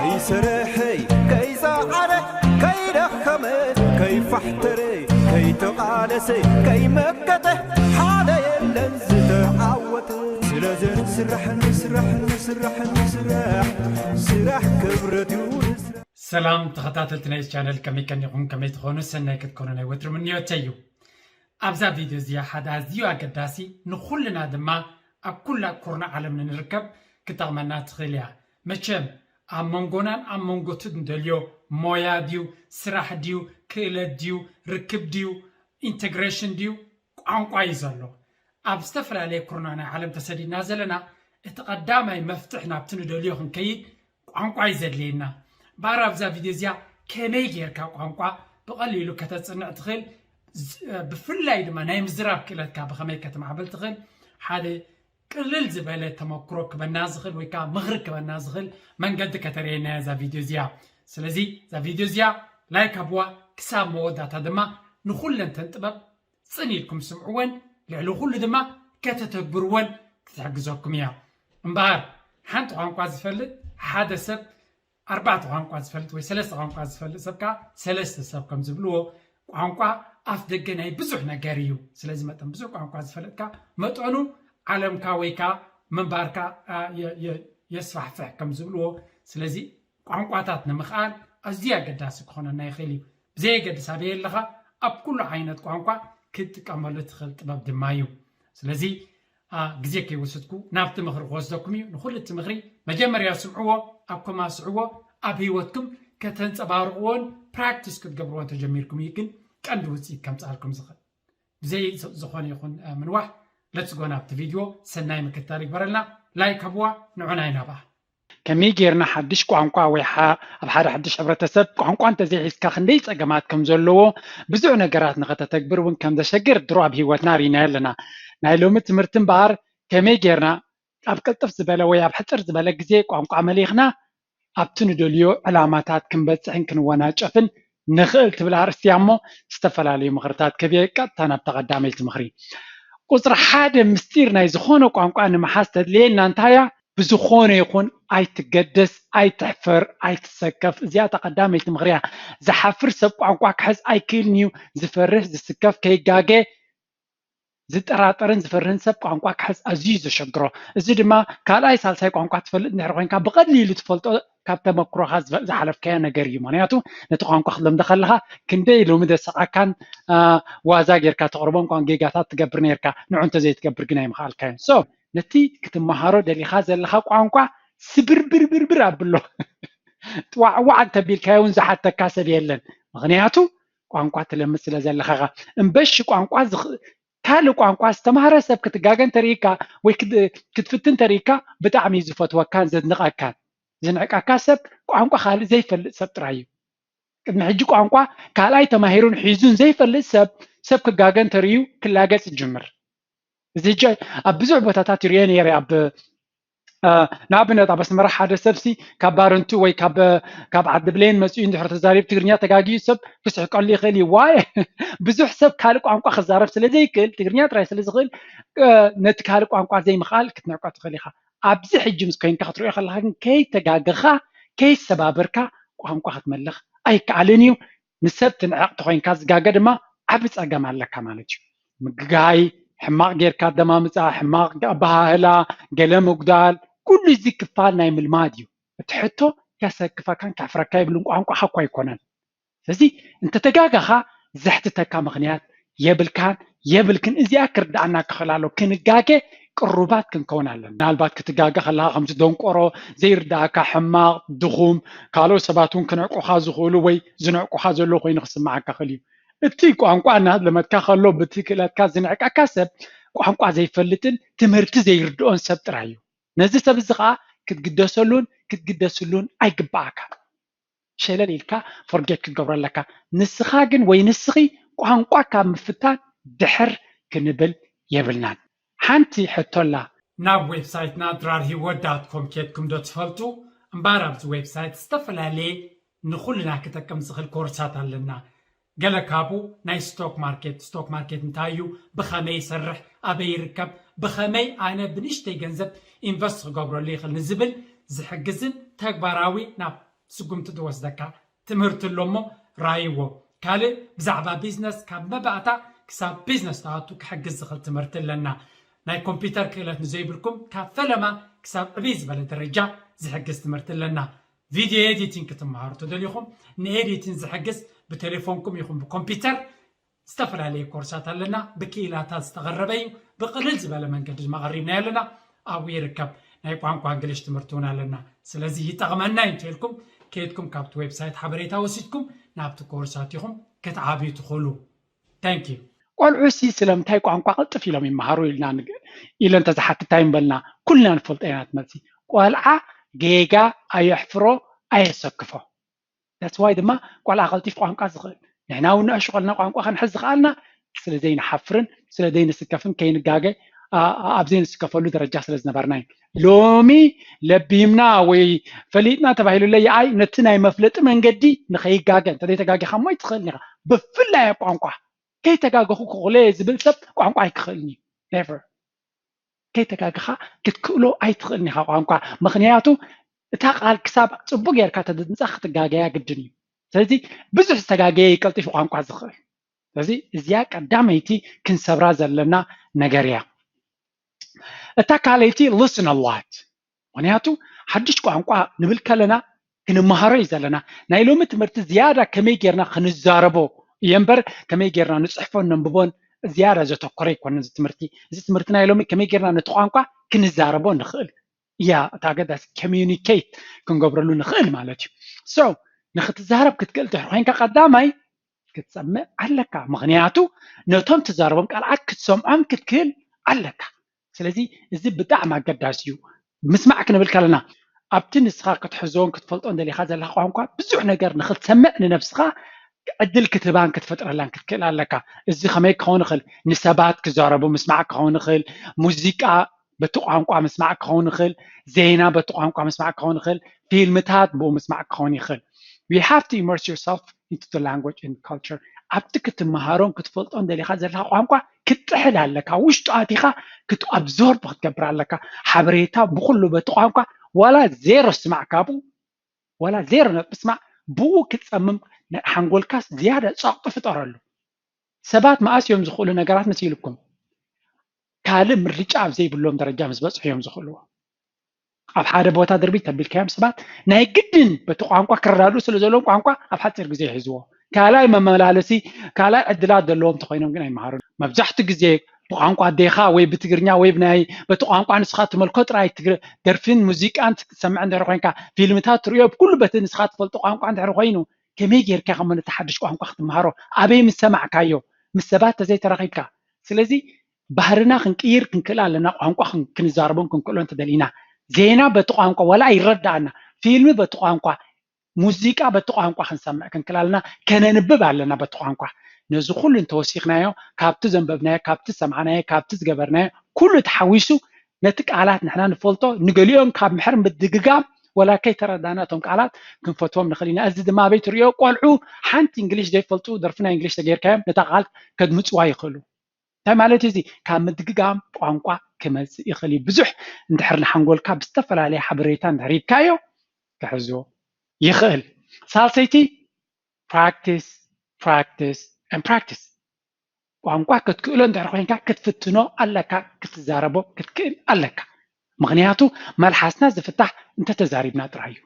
كي سرحي كي زعري كي رخمي كي فحتري كي تقالسي كي مكته حدا يلنز تعوت سلازن سرح نسرح نسرح نسرح سرح كبرت يونس سلام تخطات التنايس channel كمي كان يقوم كمي تخونو سنة كتكونو نايوتر من يوتيو أبزا فيديو زي حدا زيو أقداسي نخلنا دما أكل كورنا عالمنا نركب كتغمنا تخيليا مچم أمونغونان أمونغو تدندليو مويا ديو سراح ديو كيلة ديو ركب ديو انتجريشن ديو ቋንቋ ይዘሎ ኣብ ዝተፈላለዩ ኩርናና ዓለም ተሰዲ ናዘለና እቲ ቀዳማይ መፍትሕ ናብቲ ንደልዮ ክንከይድ ቋንቋ ይዘድልየና ባራብዛ ቪድዮ እዚኣ ከመይ ጌርካ ቋንቋ ብቐሊሉ ከተጽንዕ ትኽእል ብፍላይ ድማ ናይ ምዝራብ ክእለትካ ብኸመይ ከተማዕብል ትኽእል ሓደ ቅልል ዝበለ ተመክሮ ክበና ዝኽእል ወይ ከዓ ምኽሪ ክበና ዝኽእል መንገዲ ከተርእየና እዛ ቪድዮ እዚኣ ስለዚ እዛ ቪድዮ እዚኣ ላይክ ኣብዋ ክሳብ መወዳእታ ድማ ንኹለንተን ጥበብ ጽኒልኩም ስምዕወን ልዕሊ ኩሉ ድማ ከተተግብርወን ክትሕግዘኩም እያ እምበኣር ሓንቲ ቋንቋ ዝፈልጥ ሓደ ሰብ ኣርባዕተ ቋንቋ ዝፈልጥ ወይ ሰለስተ ቋንቋ ዝፈልጥ ሰብካ ሰለስተ ሰብ ከም ዝብልዎ ቋንቋ ኣፍ ደገ ናይ ብዙሕ ነገር እዩ ስለዚ መጠን ብዙሕ ቋንቋ ዝፈልጥካ መጠኑ ዓለምካ ወይ ከዓ ምንባርካ የስፋሕፍሕ ከም ዝብልዎ ስለዚ ቋንቋታት ንምኽኣል ኣዝዩ ኣገዳሲ ክኾነና ይኽእል እዩ ብዘየገድስ ኣበየለኻ ኣብ ኩሉ ዓይነት ቋንቋ ክትጥቀመሉ ትኽእል ጥበብ ድማ እዩ ስለዚ ግዜ ከይወሰድኩ ናብቲ ምኽሪ ክወስደኩም እዩ ንኹሉ እቲ ምኽሪ መጀመርያ ስምዕዎ ኣብኩም ኣስዕዎ ኣብ ሂወትኩም ከተንፀባርቕዎን ፕራክቲስ ክትገብርዎን ተጀሚርኩም እዩ ግን ቀንዲ ውፅኢት ከምፅኣልኩም ዝኽእል ብዘይ ዝኾነ ይኹን ምንዋሕ ለትስጎ ናብቲ ቪድዮ ሰናይ ምክትታል ይግበረልና ላይክ ኣብዋ ንዑና ይናብኣ ከመይ ጌርና ሓድሽ ቋንቋ ወይ ኣብ ሓደ ሓድሽ ሕብረተሰብ ቋንቋ እንተዘይሒዝካ ክንደይ ፀገማት ከም ዘለዎ ብዙሕ ነገራት ንኸተተግብር እውን ከም ዘሸግር ድሮ ኣብ ሂወትና ሪና ኣለና ናይ ሎሚ ትምህርቲ እምበኣር ከመይ ጌርና ኣብ ቅልጥፍ ዝበለ ወይ ኣብ ሕፅር ዝበለ ግዜ ቋንቋ መሊኽና ኣብቲ ንደልዮ ዕላማታት ክንበፅሕን ክንወናጨፍን ንኽእል ትብል ኣርእስቲ እያ እሞ ዝተፈላለዩ ምኽርታት ከብየ ቀጥታ ናብ ተቐዳመይቲ ምኽሪ ቁፅሪ ሓደ ምስጢር ናይ ዝኾነ ቋንቋ ንምሓዝ ተድልየና እንታይ እያ ብዝኾነ ይኹን ኣይትገደስ ኣይትሕፈር ኣይትሰከፍ እዚኣ ተቐዳመይቲ ምኽሪ እያ ዝሓፍር ሰብ ቋንቋ ክሕዝ ኣይክእልን እዩ ዝፈርህ ዝስከፍ ከይጋገ ዝጠራጠርን ዝፈርህን ሰብ ቋንቋ ክሕዝ ኣዝዩ ዘሸግሮ እዚ ድማ ካልኣይ ሳልሳይ ቋንቋ ትፈልጥ እንድሕር ኮይንካ ብቐሊሉ ትፈልጦ ካብ ተመክሮኻ ዝሓለፍካዮ ነገር እዩ ምክንያቱ ነቲ ቋንቋ ክትለምዶ ከለካ ክንደይ ሎሚ ደሰቓካን ዋዛ ጌርካ ተቕርቦም ጌጋታት ትገብር ነርካ ንዑ እንተዘይትገብር ግን ኣይምኽኣልካዮን ሶ ነቲ ክትመሃሮ ደሊኻ ዘለኻ ቋንቋ ስብርብርብርብር ኣብሎ ዋዕዋዕ እንተቢልካዮ እውን ዝሓተካ ሰብ የለን ምክንያቱ ቋንቋ ትለምድ ስለ ዘለኻ እምበሽ ቋንቋ ካልእ ቋንቋ ዝተምሃረ ሰብ ክትጋገን ተሪእካ ወይ ክትፍትን ተሪእካ ብጣዕሚ ዝፈትወካን ዘድንቐካን ዝንዕቃካ ሰብ ቋንቋ ካልእ ዘይፈልጥ ሰብ ጥራይ እዩ ቅድሚ ሕጂ ቋንቋ ካልኣይ ተማሂሩን ሒዙን ዘይፈልጥ ሰብ ክጋገን ተርእዩ ክላገፅ ይጅምር እዚ ሕጂ ኣብ ብዙሕ ቦታታት ይርአ ነይረ ኣብ ንኣብነት ኣብ ኣስመራ ሓደ ሰብሲ ካብ ባረንቱ ወይ ካብ ዓዲ ብሌን መፅኡ እንድሕር ተዛሪቡ ትግርኛ ተጋጊዩ ሰብ ክስሕቀሉ ይኽእል እዩ ዋይ ብዙሕ ሰብ ካልእ ቋንቋ ክዛረብ ስለዘይክእል ትግርኛ ጥራይ ስለዝኽእል ነቲ ካልእ ቋንቋ ዘይምኽኣል ክትነዕቆ ትኽእል ኢኻ ኣብዚ ሕጂ ምስ ኮይንካ ክትሪኦ ከለካ ግን ከይተጋገኻ ከይሰባበርካ ቋንቋ ክትመልኽ ኣይከኣልን እዩ ንሰብ ትንዕቕ ተኮይንካ ዝጋገ ድማ ዓብ ፀገም ኣለካ ማለት እዩ ምግጋይ ሕማቕ ጌርካ ደማምፃ ሕማቕ ኣባህላ ገለ ምጉዳል ኩሉ እዚ ክፋል ናይ ምልማድ እዩ እቲ ሕቶ ከሰክፈካን ካፍረካ ይብልን ቋንቋ እኳ ኣይኮነን ስለዚ እንተተጋጋኻ ዘሕትተካ ምክንያት የብልክን እዚኣ ክርዳእና ክኽእል ኣሎ ክንጋገ ቅሩባት ክንከውን ኣለና ምናልባት ክትጋገ ከለካ ከምቲ ደንቆሮ ዘይርዳእካ ሕማቕ ድኹም ካልኦት ሰባት እውን ክነዕቁኻ ዝኽእሉ ወይ ዝነዕቁኻ ዘሎ ኮይኑ ክስማዓካ ክእል እዩ እቲ ቋንቋ እናለመድካ ከሎ በቲ ክእለትካ ዝንዕቃካ ሰብ ቋንቋ ዘይፈልጥን ትምህርቲ ዘይርድኦን ሰብ ጥራይ እዩ ነዚ ሰብ እዚ ከዓ ክትግደሰሉን ኣይግባእካ ሸለል ኢልካ ፎርጌት ክትገብሮ ኣለካ ንስኻ ግን ወይ ንስኺ ቋንቋ ካብ ምፍታን ድሕር ክንብል የብልናን ሓንቲ ሕቶላ ናብ ዌብሳይትና drarhiwot.com ኬድኩም ዶ ትፈልጡ እምበኣር ኣብዚ ዌብሳይት ዝተፈላለየ ንኹልና ክጠቅም ዝኽእል ኮርሳት ኣለና ገለ ካብኡ ናይ ስቶክ ማርኬት እንታይ እዩ ብኸመይ ይሰርሕ ኣበይ ይርከብ ብኸመይ ኣነ ብንእሽተይ ገንዘብ ኢንቨስት ክገብረሉ ይኽእል ንዝብል ዝሕግዝን ተግባራዊ ናብ سقمت دوزدكا تمرت اللومو رايو كالي بزعبا بيزنس كاب مبعتا كساب بيزنس تاعتو كحجز زخل تمرت لنا ناي كمبيوتر كيلات نزيبلكم كفلما كساب عبيز بلد الرجال زحجز تمرت لنا فيديو اديتين كتمهارو تدليكم نيديتين زحجز بتليفونكم يكون بكمبيوتر استفر عليه كورسات لنا بكيلاتات استغربيو بقلل زبالة من قد مغربنا لنا أو يركب ناي قوانكو انجليش تمرتونا لنا سلازي يتغمنا ينتهلكم كيدكم كابت ويب سايت حبريتا وسيتكم نابتو كورساتيكم كتعابي تخلو ثانك يو قلعوسي سلامتاي قوانكو قلطف إلهم يمهارو إلا انت زحت تايم بلنا كلنا نفلط اينات ملسي قلعا جيجا أيحفرو أيسكفو that's why دما قلعا قلطيف قوانكو زغل نحنا ونقشو قلنا قوانكو خنحز قالنا سلازين حفرن سلازين سكفن كين قاقي أبزين سكفلو درجة سلاز نبرناين لومي لبيمنا وي فليتنا تباهلو لي اي نتنا مفلط من قدي نخي قاقي انت دي تقاقي خموي تخلني بفلا يا قوانكو كي تقاقي خو قولي زبل سب قوانكو اي تخلني never كي تقاقي خا كتكولو اي تخلني خا قوانكو مخنياتو تاقال كساب صبو غيركا تدنسخ تقاقي يا قدني سلازي بزح تقاقي قلطيف قوانكو زخل سلازي ازياك قداميتي كنسبرا زلنا نغريا التاكاليتي listen a lot ونياتو حدش قوانقوا نبل كلنا كنمهارو يزلنا نايلوم تمرت زياده كمي غيرنا خنزاربو ينبر كمي غيرنا نصحفو ننببون زياده زتقري كون تمرتي تمرتنا نايلوم كمي غيرنا نتقانقوا كنزاربو نخل يا تاغداس communicate كنغبرلو نخل مالتي سو نختزارب كتقل تحوين كقدامي كتسمع علك مغنياتو نوتهم تزاربهم قال كتسمعهم كتكل علك سلازي እዚ ብጣዕሚ ኣገዳሲ እዩ ምስማዕ ክንብል ከለና ኣብቲ ንስኻ ክትሕዞን ክትፈልጦን ደሊኻ ዘለኻ ቋንቋ ብዙሕ ነገር ንክትሰምዕ ንነፍስኻ ዕድል ክትባን ክትፈጥረላን ክትክእል ኣለካ እዚ ከመይ ክኸውን ይኽእል ንሰባት ክዛረቡ ምስማዕ ክኸውን ይኽእል ሙዚቃ በቲ ቋንቋ ምስማዕ ክኸውን ይኽእል ዜና በቲ ቋንቋ ምስማዕ ክኸውን ይኽእል ፊልምታት ብኡ ምስማዕ ክኸውን ይኽእል you have to immerse yourself into the language and culture ኣብቲ ክትመሃሮን ክትፈልጦን ደሊኻ ዘለኻ ቋንቋ ክትጥሕል ኣለካ ውሽጡ ኣቲኻ ክትኣብዞርብ ክትገብር ኣለካ ሓበሬታ ብኩሉ በቲ ቋንቋ ዋላ ዜሮ ስማዕካ ብኡ ዋላ ዜሮ ነጥስማዕ ብኡ ክትፀምም ሓንጎልካስ ዝያደ ፃቕጢ ፍጠረሉ ሰባት መኣስ እዮም ዝኽእሉ ነገራት መሲልኩም ካልእ ምርጫ ኣብ ዘይብሎም ደረጃ ምስ በፅሑ እዮም ዝኽእልዎ ኣብ ሓደ ቦታ ድርቢ ተቢልካዮም ሰባት ናይ ግድን በቲ ቋንቋ ክረዳድኡ ስለ ዘለዎም ቋንቋ ኣብ ሓፂር ግዜ ይሕዝዎ ካልኣይ መመላለሲ ካልኣይ ዕድላት ዘለዎም ተኮይኖም ግን ኣይመሃሩን መብዛሕትኡ ግዜ ብቋንቋ ዴኻ ወይ ብትግርኛ ወይ ብናይ በቲ ቋንቋ ንስኻ ትመልኮ ጥራይ ደርፊን ሙዚቃን ትሰምዕ እንድሕር ኮንካ ፊልምታት ትሪኦ ብኩሉ በቲ ንስኻ ትፈልጦ ቋንቋ እንድሕር ኮይኑ ከመይ ጌርካ ከም ነቲ ሓድሽ ቋንቋ ክትመሃሮ ኣበይ ምስ ሰማዕካዮ ምስ ሰባት ተዘይተረኺብካ ስለዚ ባህርና ክንቅይር ክንክእል ኣለና ቋንቋ ክንዛረቦን ክንክእሎን ተደሊና ዜና በቲ ቋንቋ ወላ ይረዳእና ፊልሚ በቲ ቋንቋ ሙዚቃ በቲ ቋንቋ ክንሰምዕ ክንክእል ኣለና ከነንብብ ኣለና በቲ ቋንቋ ነዚ ኩሉ እንተወሲኽናዮ ካብቲ ዘንበብናዮ ካብቲ ሰማዕናዮ ካብቲ ዝገበርናዮ ኩሉ ተሓዊሱ ነቲ ቃላት ንሕና ንፈልጦ ንገሊኦም ካብ ምሕር ምድግጋም ወላ ከይተረዳእና እቶም ቃላት ክንፈትዎም ንኽእል ኢና እዚ ድማ ኣበይ ትሪኦ ቆልዑ ሓንቲ እንግሊሽ ዘይፈልጡ ደርፊና እንግሊሽ ተገይርካዮም ነታ ቃል ከድምፅዋ ይኽእሉ እንታይ ማለት እዚ ካብ ምድግጋም ቋንቋ ክመፅእ ይኽእል እዩ ብዙሕ እንድሕር ንሓንጎልካ ብዝተፈላለየ ሓበሬታ እንድሕር ሂብካዮ ክሕዝዎ ይኽእል ሳልሰይቲ practice practice and practice ቋንቋ ክትክእሎ እንድሕር ኮንካ ክትፍትኖ ኣለካ ክትዛረቦ ክትክእል ኣለካ ምክንያቱ መልሓስና ዝፍታሕ እንተተዛሪብና ጥራይ እዩ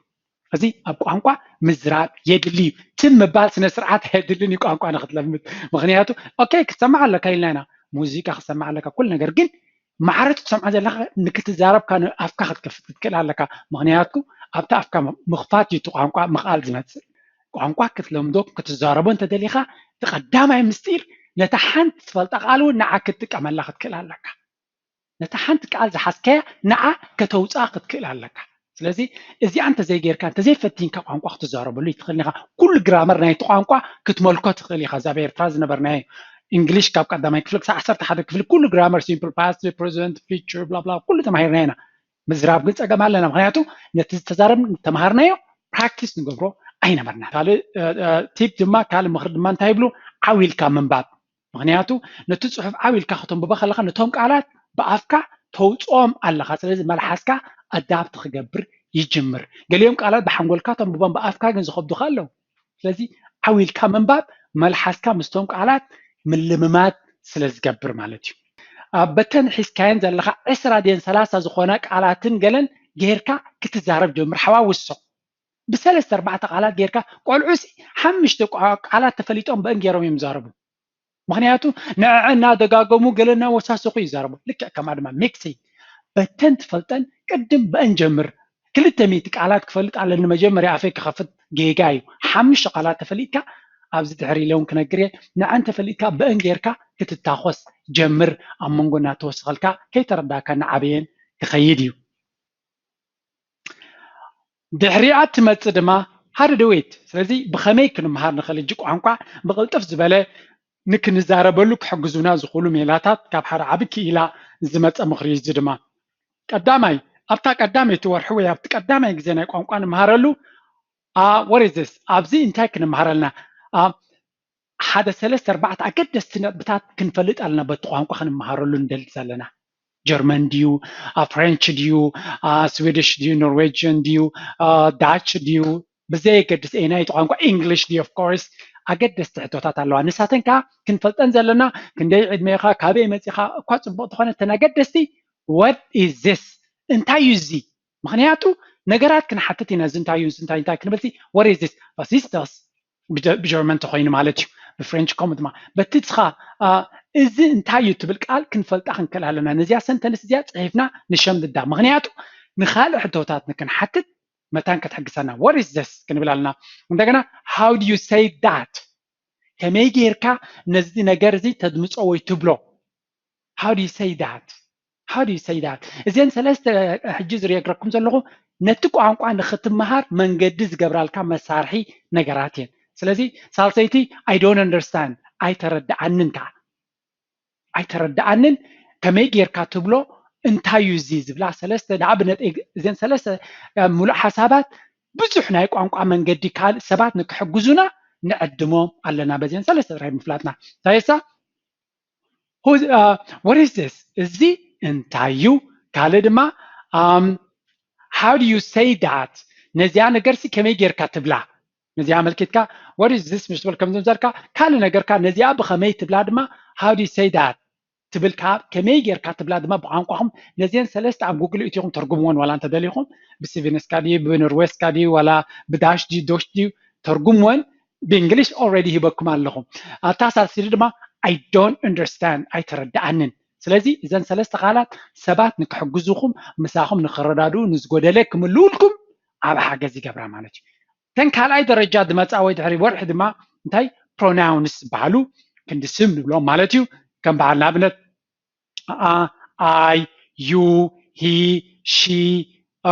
እዚ ኣብ ቋንቋ ምዝራብ የድሊ እዩ ትን ምባል ስነ ስርዓት የድልን እዩ ቋንቋ ንክትለምድ ምክንያቱ ኦኬ ክትሰማዕ ኣለካ ኢልና ኢና ሙዚቃ ክትሰማዕ ኣለካ ኩሉ ነገር ግን ማዕረ ትሰምዖ ዘለካ ንክትዛረብካ ኣፍካ ክትከፍት ክትክእል ኣለካ ምክንያቱ ኣብቲ ኣፍካ ምኽፋት እዩ ቋንቋ ምኽኣል ዝመፅእ ቋንቋ ክትለምዶ ክትዛረቦ እንተደሊኻ ተቐዳማይ ምስጢር ነታ ሓንቲ ትፈልጣ ቃል እውን ንዓ ክትጥቀመላ ክትክእል ኣለካ ነታ ሓንቲ ቃል ዝሓዝከያ ንዓ ከተውፃ ክትክእል ኣለካ ስለዚ እዚኣ እንተዘይጌርካ እንተዘይፈቲንካ ቋንቋ ክትዛረበሉ ይትኽእል ኢኻ ኩሉ ግራመር ናይቲ ቋንቋ ክትመልኮ ትኽእል ኢኻ እዛ ብኤርትራ ዝነበርናዮ እንግሊሽ ካብ ቀዳማይ ክፍሊ ክሳብ 11 ክፍሊ ኩሉ ግራመር ሲምፕል ፓስት ፕሬዘንት ፊቸር ብላ ብላ ኩሉ ተማሂርና ኢና ምዝራብ ግን ፀገም ኣለና ምክንያቱ ነቲ ዝተዛረብ ተማሃርናዮ ፕራክቲስ ንገብሮ ኣይነበርና ካልእ ቲፕ ድማ ካልእ ምክሪ ድማ እንታይ ይብሉ ዓዊልካ ምንባብ ምክንያቱ ነቲ ፅሑፍ ዓዊልካ ከተንብቦ ከለካ ነቶም ቃላት ብኣፍካ ተውፅኦም ኣለካ ስለዚ መልሓስካ ኣዳፕት ክገብር يجمر قاليهم قالات بحنقولكاتهم ببان بأفكا جن زخبدو خالو ስለዚ ዓዊልካ ምንባብ መልሓስካ ምስቶም ቃላት ምልምማት ስለ ዝገብር ማለት እዩ በተን ሒዝካየን ዘለካ 20 ድን 30 ዝኾነ ቃላትን ገለን ጌርካ ክትዛረብ ጀምር ሓዋውሶ ብሰለስተ ኣርባዕተ ቃላት ጌርካ ቆልዑሲ ሓሙሽተ ቃላት ተፈሊጦም በእንጌሮም እዮም ይዛረቡ ምክንያቱ ንዕና ደጋገሙ ገለና ወሳስኹ ይዛረቡ ልክዕ ከማ ድማ ሚክሲ በተን ትፈልጠን ቅድም በእንጀምር 200 ቃላት ክፈልጥ ኣለኒ መጀመርያ ኣፈይ ክኸፍት ጌጋ እዩ ሓሙሽተ ቃላት ተፈሊጥካ ኣብዚ ድሕሪ ኢሎም ክነግር ንዓን ተፈሊጥካ በእንጌርካ ክትታኾስ ጀምር ኣብ መንጎና ተወስኸልካ ከይተረዳእካ ንዓበየን ክኸይድ እዩ ድሕሪኣ ትመፅእ ድማ ሓደ ደዌት ስለዚ ብኸመይ ክንምሃር ንኽእል እጂ ቋንቋ ብቕልጥፍ ዝበለ ንክንዛረበሉ ክሕግዙና ዝኽእሉ ሜላታት ካብ ሓደ ዓቢ ክኢላ ዝመፀ ምኽሪ እዚ ድማ ቀዳማይ ኣብታ ቀዳመይቲ ወርሒ ወይ ኣብቲ ቀዳማይ ግዜ ናይ ቋንቋ ንምሃረሉ what is this ኣብዚ እንታይ ክንምሃር ኣለና ሓደ ሰለስተ ኣርባዕተ ኣገደስቲ ነጥብታት ክንፈልጥ ኣለና በቲ ቋንቋ ክንምሃረሉ ንደሊ ዘለና ጀርመን ድዩ ፍሬንች ድዩ ስዊዲሽ ድዩ ኖርዌጅን ድዩ ዳች ድዩ ብዘይ ገድስ ናይቲ ቋንቋ እንግሊሽ ድዩ ኦፍ ኮርስ ኣገደስቲ ሕቶታት ኣለዋ ንሳተን ከዓ ክንፈልጠን ዘለና ክንደይ ዕድሜኻ ካበይ መፂኻ እኳ ፅቡቅ ዝኾነ ተን ኣገደስቲ what is this እንታይ እዩ እዚ ምክንያቱ ነገራት ክንሓትት ኢና ዝንታይ እዩ እንታይ ክንብል what is this was is this ብጀርመን ተኮይኑ ማለት እዩ ብፍሬንች ከምኡ ድማ በቲ ንስኻ እዚ እንታይ እዩ ትብል ቃል ክንፈልጣ ክንክእል ኣለና ነዚያ ሰንተንስ እዚኣ ፅሒፍና ንሸምድዳ ምክንያቱ ንካልእ ሕቶታት ንክንሓትት መታን ክትሕግሰና what is this ክንብል ኣለና እንደገና how do you say that ከመይ ጌርካ ነዚ ነገር እዚ ተድምፆ ወይ ትብሎ how do you say that እዚን ሰለስተ ሕጂ ዝርየግረኩም ዘለኹ ነቲ ቋንቋ ንኽትመሃር መንገዲ ዝገብራልካ መሳርሒ ነገራት እየን ስለዚ ሳልሰይቲ I don't understand ኣይተረዳእንን ከመይ ጌርካ ትብሎ እንታይ እዩ እዚ ዝብላ ሰለስተ ንኣብነት እዚን ሰለስተ ሙሉእ ሓሳባት ብዙሕ ናይ ቋንቋ መንገዲ ካልእ ሰባት ንክሕግዙና ንዕድሞም ኣለና በዚን ሰለስተ ጥራይ ምፍላጥና ታይሳ what is this እዚ እንታይ እዩ ካልእ ድማ how do you say that ነዚያ ነገርሲ ከመይ ጌርካ ትብላ ነዚያ መልክትካ what is this ምሽ ትብል ከም ዘምዘርካ ካልእ ነገርካ ነዚያ ብኸመይ ትብላ ድማ how do you say that ትብልካ ከመይ ጌርካ ትብላ ድማ ብቋንቋኹም ነዚአን ሰለስተ ኣብ ጉግል እትይኹም ተርጉምዎን ዋላ እንተደሊኹም ብሲቪንስካ ድዩ ብኖርዌስካ ድዩ ዋላ ብዳሽ ድዩ ዶሽ ድዩ ተርጉምዎን ብእንግሊሽ ኦልሬዲ ሂበኩም ኣለኹም ኣታ ሳልሲዲ ድማ I don't understand ኣይተረዳእንን ስለዚ እዘን ሰለስተ ቃላት ሰባት ንክሕግዙኹም ምሳኹም ንክረዳድኡ ንዝጎደለ ክምልኡልኩም ኣብ ሓገዝ ይገብራ ማለት እዩ ተን ካልኣይ ደረጃ ድመፃ ወይ ድሕሪ ወርሒ ድማ እንታይ ፕሮናውንስ ዝበሃሉ ክንዲ ስም ንብሎም ማለት እዩ ከም በዓል ንኣብነት I you he she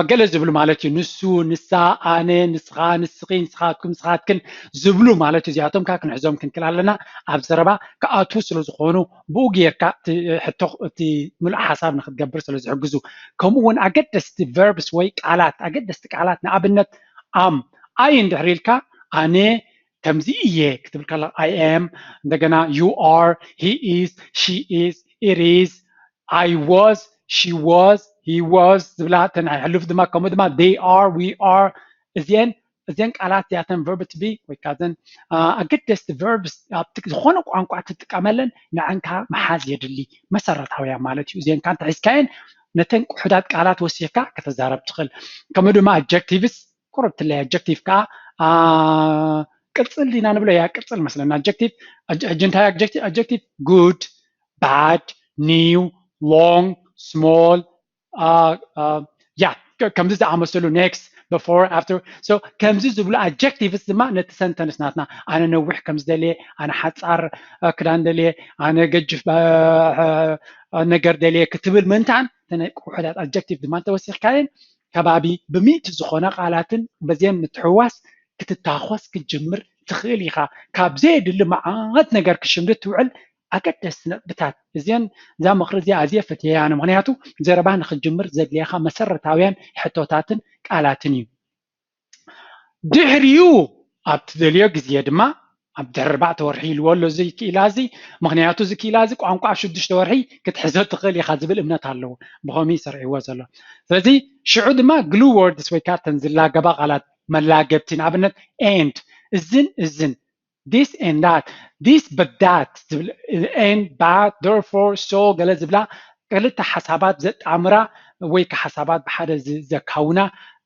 ገለ ዝብሉ ማለት እዩ ንሱ ንሳ ኣነ ንስኻ ንስኺ ንስኻትኩም ንስኻትክን ዝብሉ ማለት እዩ እዚኣቶም ከዓ ክንሕዞም ክንክእል ኣለና ኣብ ዘረባ ክኣትዉ ስለ ዝኾኑ ብኡ ጌርካ እቲ ሙሉእ ሓሳብ ንክትገብር ስለ ዝሕግዙ ከምኡ እውን ኣገደስቲ ቨርብስ ወይ ቃላት ኣገደስቲ ቃላት ንኣብነት ኣይ እንድሕር ኢልካ ኣነ ከምዚ እየ ክትብል ከለካ I am እንደገና you are he is she is it is I was she was he was ዝብላ ተናሕልፍ ድማ ከምኡ ድማ they are we are እዚአን ቃላት እዚኣተን verb to be ወይ ካዘን ኣገደስቲ verbs ዝኾነ ቋንቋ ትጥቀመለን ንዓንካ መሓዝ የድሊ መሰረታውያ ማለት እዩ እዚአን ካንተ ሒዝካየን ነተን ቁሑዳት ቃላት ወሲኽካ ከተዛረብ ትኽእል ከምኡ ድማ adjectives ቁርብትለይ adjective ከዓ ቅፅል ኢና ንብሎ ያ ቅፅል መስለና እንታይ adjective good bad new long small ከምዚ ዝኣመሰሉ next before after so ከምዚ ዝብሉ adjectives ድማ ነቲ ሰንተንስ ናትና ኣነ ነዊሕ ከም ዝደልየ ኣነ ሓፃር ክዳን ደልየ ኣነ ገጅፍ ነገር ደልየ ክትብል ምንታን ተናይ ቁሑዳት adjective ድማ ተወሲኽካየን ከባቢ ብሚእቲ ዝኾነ ቃላትን በዚአን ምትሕዋስ ክትታኾስ ክትጅምር ትኽእል ኢኻ ካብ ዘየድሊ መዓት ነገር ክሽምድድ ትውዕል ኣገደስቲ ነጥብታት እዚአን እዛ ምኽሪ እዚኣ ኣዝየ ፈትየያ ምክንያቱ ዘረባ ንክትጅምር ዘድልየካ መሰረታውያን ሕቶታትን ቃላትን እዩ ድሕሪኡ ኣብ ትደልዮ ግዜ ድማ أبدر 4 ورحي الولو زي كيلازي مغنياتو زي كيلازي قانقا 6 ورحي كتحزو تخيل يخازبل امنات الله بخومي سرعي وزلو ስለዚህ ሽዑ ድማ glue words ወይ ከዓ ተንዝላ ገባ ቃላት መላገብቲ ንኣብነት and እዝን this and that this but that and but therefore so ገለ ዝብላ ክልተ ሓሳባት ዘጣምራ ወይ ከሓሳባት ብሓደ ዘካውና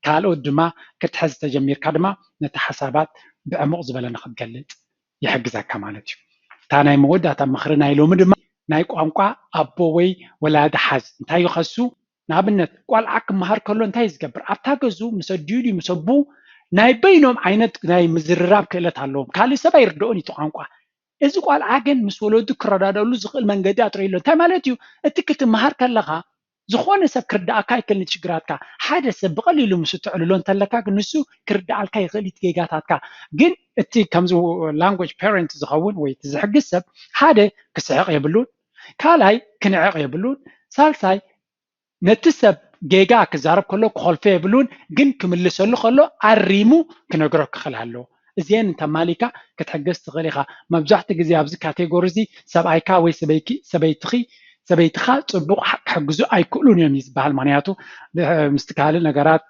ካልኦት ድማ ክትሕዝ ተጀሚርካ ድማ ነቲ ሓሳባት ብዕሙቕ ዝበለ ንክትገልጽ يحجزك مالتي تاناي مودة تمخرنا يلوم دم ناي قانقا أبو وي ولا دحز انتاي يخسو نابنت قال عك مهار كله انتاي يزقبر أبتاكزو مسجولي مسبو ناي بينهم عينت ناي مزرراب كيلت هاللوم كالي سبا يردوني تو قانقا إذا قال عاجن مسولودو كردادا لو زغل من قدات ريلو انتاي مالتيو اتكلت مهار كلها زخونه سب كرداكا يكل تشغراتكا حدا سب بقليلو مستعللو انتلكا نسو كردالكا يغلي تيغاتاتكا ግን እቲ ከምዚ language parent ዝኸውን ወይ ዝሕግዝ ሰብ ሓደ ክስዕቕ የብሉን ካልኣይ ክንዕቕ የብሉን ሳልሳይ ነቲ ሰብ ጌጋ ክዛረብ ከሎ ክኸልፎ የብሉን ግን ክምልሰሉ ከሎ ኣሪሙ ክነግሮ ክኽእል ኣለዎ እዚአን እንተማሊካ ክትሕገዝ ትኽእል ኢኻ መብዛሕትኡ ግዜ ኣብዚ ካቴጎሪ እዚ ሰብኣይካ ወይ ሰበይትኻ ፅቡቕ ክሕግዙ ኣይክእሉን እዮም ዝበሃል ምክንያቱ ምስቲ ካልእ ነገራት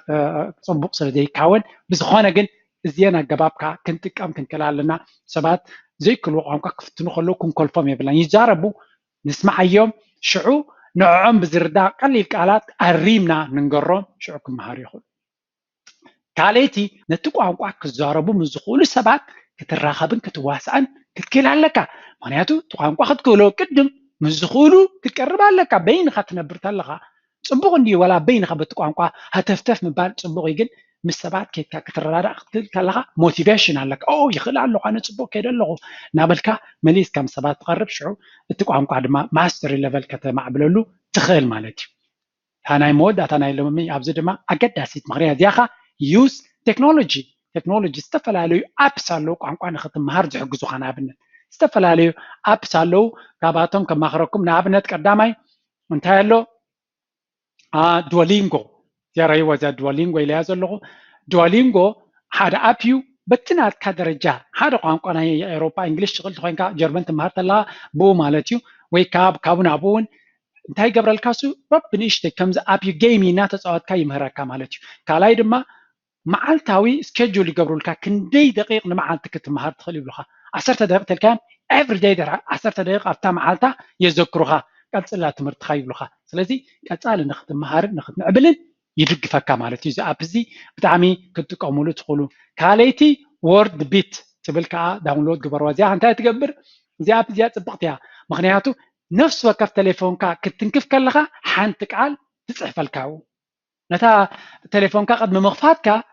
ፅቡቕ ስለዘይካወን ብዝኾነ ግን እዚአን ኣገባብካ ክንጥቀም ክንክእል ኣለና ሰባት ዘይክልዎ ቋንቋ ክፍትኑ ከለዉ ክንከልፎም የብልና ይዛረቡ ንስማዓዮም ሽዑ ንዕዖም ብዝርዳእ ቀሊል ቃላት ኣሪምና ንንገሮም ሽዑ ክመሃሩ ይኽእሉ ካልአይቲ ነቲ ቋንቋ ክዛረቡ ምዝኽእሉ ሰባት ክትራኸብን ክትዋስአን ክትክእል ኣለካ ምክንያቱ እቲ ቋንቋ ክትክእሎ ቅድም ምዝኽእሉ ክትቀርብ ኣለካ በይንኻ ትነብር ተለኻ ፅቡቕ እንድዩ ወላ በይንኻ በቲ ቋንቋ ሃተፍተፍ ምባል ፅቡቕ እዩ ግን ምስ ሰባት ከይድካ ክትረዳዳእ ክትክእል ከለኻ ሞቲቬሽን ኣለካ ይኽእል ኣለኹ ኣነ ፅቡቕ ከይደ ኣለኹ ናበልካ መሊስካ ምስ ሰባት ትቐርብ ሽዑ እቲ ቋንቋ ድማ ማስተሪ ሌቨል ከተማዕብለሉ ትኽእል ማለት እዩ እታ ናይ መወዳእታ ናይ ሎሚ ኣብዚ ድማ ኣገዳሲት ምክንያት እዚኣኻ ዩዝ ቴክኖሎጂ ዝተፈላለዩ ኣፕስ ኣለዉ ቋንቋ ንክትመሃር ዝሕግዙኻ ንኣብነት ዝተፈላለዩ ኣፕስ ኣለዉ ካብኣቶም ከማኽረኩም ንኣብነት ቀዳማይ እንታይ ኣሎ ዱኦሊንጎ زيارة وزاد دوالينغو إلى هذا اللغة دوالينغو هذا أبيو بتنات كدرجة هذا قانون أوروبا إنجليش شغل تخوين كا جربن تمهرت الله بو مالتيو ويكاب كابون أبون انتهي قبل الكاسو رب بنيشتك كمز أبيو جيمي ناتس أوت كاي مهرك كمالتيو كالاي دما معلتاوي سكيدجول قبل الكا كندي دقيق معلتك تمهرت خلي بلخا 10 دقائق تلكان every day 10 دقائق أفتح معلتا يذكرها قالت تمرت خاي بلخا سلازي قالت نخت مهار نخت نعبلن يدقفك مالتي زي ابزي بتعمي كتقومولو تخلو كاليتي وورد بيت تبلكا داونلود قبر وزيا انت تقبر زي ابزي صبقتيها مخنياتو نفس وقت تليفونكا كتنكف كلها حانت قال تصحف الكاو نتا تليفونكا قد مخفاتكا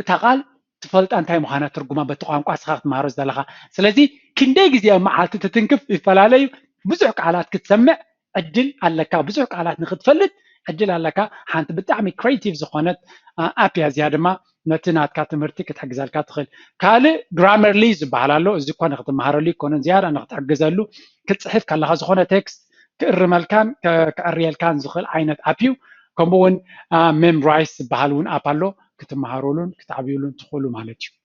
تقال تفلت انتي مخانه ترجمه بتقانقا سخت مارز دلها سلازي كندي غزي معالت تتنكف يفلالي بزح قالات كتسمع اجل علىك بزح قالات نختفلت أجل لك حانت بتعمل كرياتيف زخانات أبيا زيادة ما نتنات كاتمرتي كتحجز الكاتخل كاله جرامرلي زبالالو إذا كان نخدم مهارلي كون زيادة نختحجز له كتصحف كله زخانة تكست كرمال كان كأريال كان زخل عينة أبيو كمون ميمرايز بحالون أبالو كتمهارولون كتعبيولون تخلو مالتي